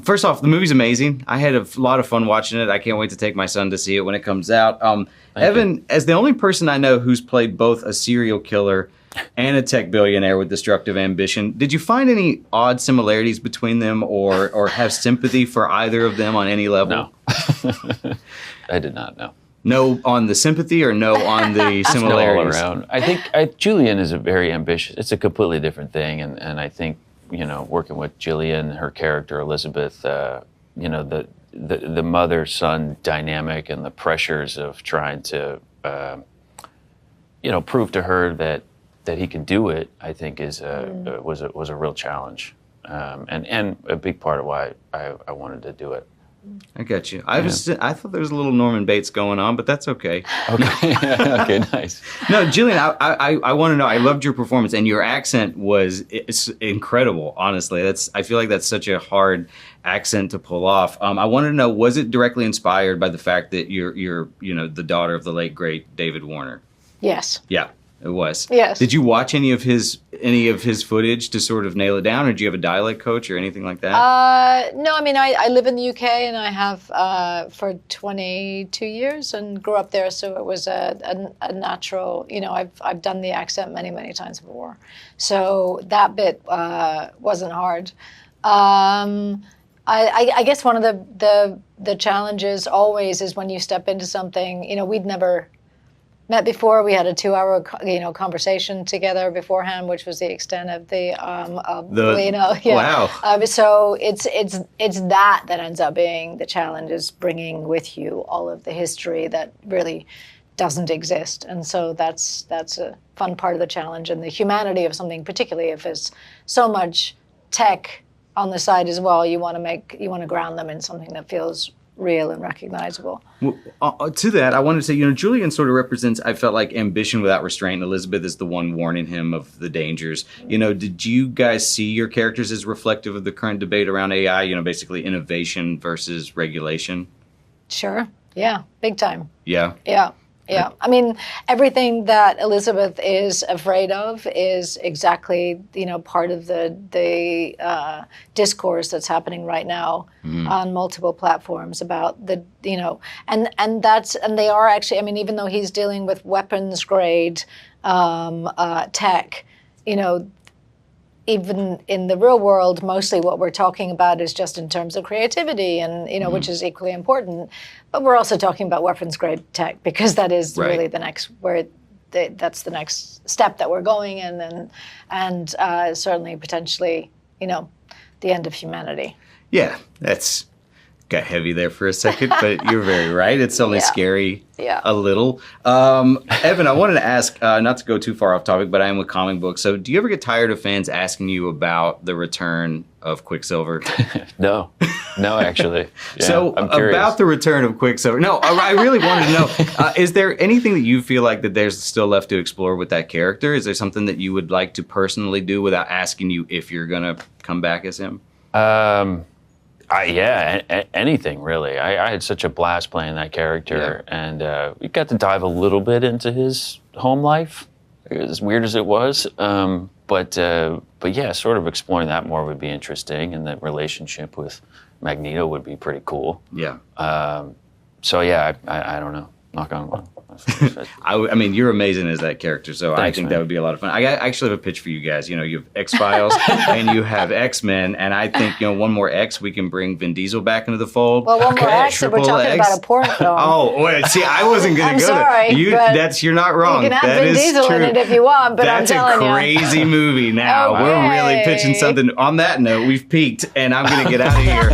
First off, the movie's amazing. I had a lot of fun watching it. I can't wait to take my son to see it when it comes out. Evan, as the only person I know who's played both a serial killer and a tech billionaire with destructive ambition, did you find any odd similarities between them or have sympathy for either of them on any level? No. I did not, no. No on the sympathy or no on the similarities? No all around. I think Gillian is a very ambitious, it's a completely different thing. And I think, working with Gillian, her character, Elizabeth, the mother-son dynamic and the pressures of trying to, prove to her that he can do it, I think was a real challenge. And a big part of why I wanted to do it. I got you. I thought there was a little Norman Bates going on, but that's okay. Okay. Okay, nice. No, Gillian, I want to know. I loved your performance, and your accent was incredible. Honestly, I feel like that's such a hard accent to pull off. I wanted to know, was it directly inspired by the fact that you're the daughter of the late great David Warner? Yes. Yeah. It was. Yes. Did you watch any of his footage to sort of nail it down, or did you have a dialect coach or anything like that? No, I mean, I live in the UK and I have for 22 years and grew up there, so it was a natural, I've done the accent many, many times before. So that bit wasn't hard. I guess one of the challenges always is when you step into something, we'd never met before. We had a 2-hour, conversation together beforehand, which was the extent of Wow. So it's that ends up being the challenge, is bringing with you all of the history that really doesn't exist. And so that's a fun part of the challenge, and the humanity of something, particularly if it's so much tech on the side as well. You want to ground them in something that feels real and recognizable. Well, to that, I wanted to say, Julian sort of represents, I felt like, ambition without restraint. Elizabeth is the one warning him of the dangers. Did you guys see your characters as reflective of the current debate around AI, basically innovation versus regulation? Sure. Yeah. Big time. Yeah. Yeah. Yeah. I mean, everything that Elizabeth is afraid of is exactly, part of the discourse that's happening right now on multiple platforms about and they are actually, I mean, even though he's dealing with weapons grade tech, even in the real world, mostly what we're talking about is just in terms of creativity and, which is equally important. But we're also talking about weapons grade tech, because that is really the next, that's the next step that we're going in, and certainly potentially, the end of humanity. Yeah, that's got heavy there for a second, but you're very right. It's only scary a little. Evan, I wanted to ask, not to go too far off topic, but I am with comic books. So do you ever get tired of fans asking you about the return of Quicksilver? No, actually. Yeah, so about the return of Quicksilver. No, I really wanted to know, is there anything that you feel like that there's still left to explore with that character? Is there something that you would like to personally do without asking you if you're going to come back as him? Anything really. I had such a blast playing that character, and we got to dive a little bit into his home life, as weird as it was. But yeah, sort of exploring that more would be interesting, and that relationship with Magneto would be pretty cool. Yeah. So yeah, I don't know. Knock on wood. I mean, you're amazing as that character, so thanks, I think that would be a lot of fun. I actually have a pitch for you guys. You have X-Files and you have X-Men, and I think, one more X, we can bring Vin Diesel back into the fold. Well, one more X, and we're talking about a porn film. Oh, wait, see, I wasn't going to go there. You're not wrong. You can have Vin Diesel in it if you want, but I'm telling you. That's a crazy movie now. Okay. We're really pitching something. On that note, we've peaked, and I'm going to get out of here.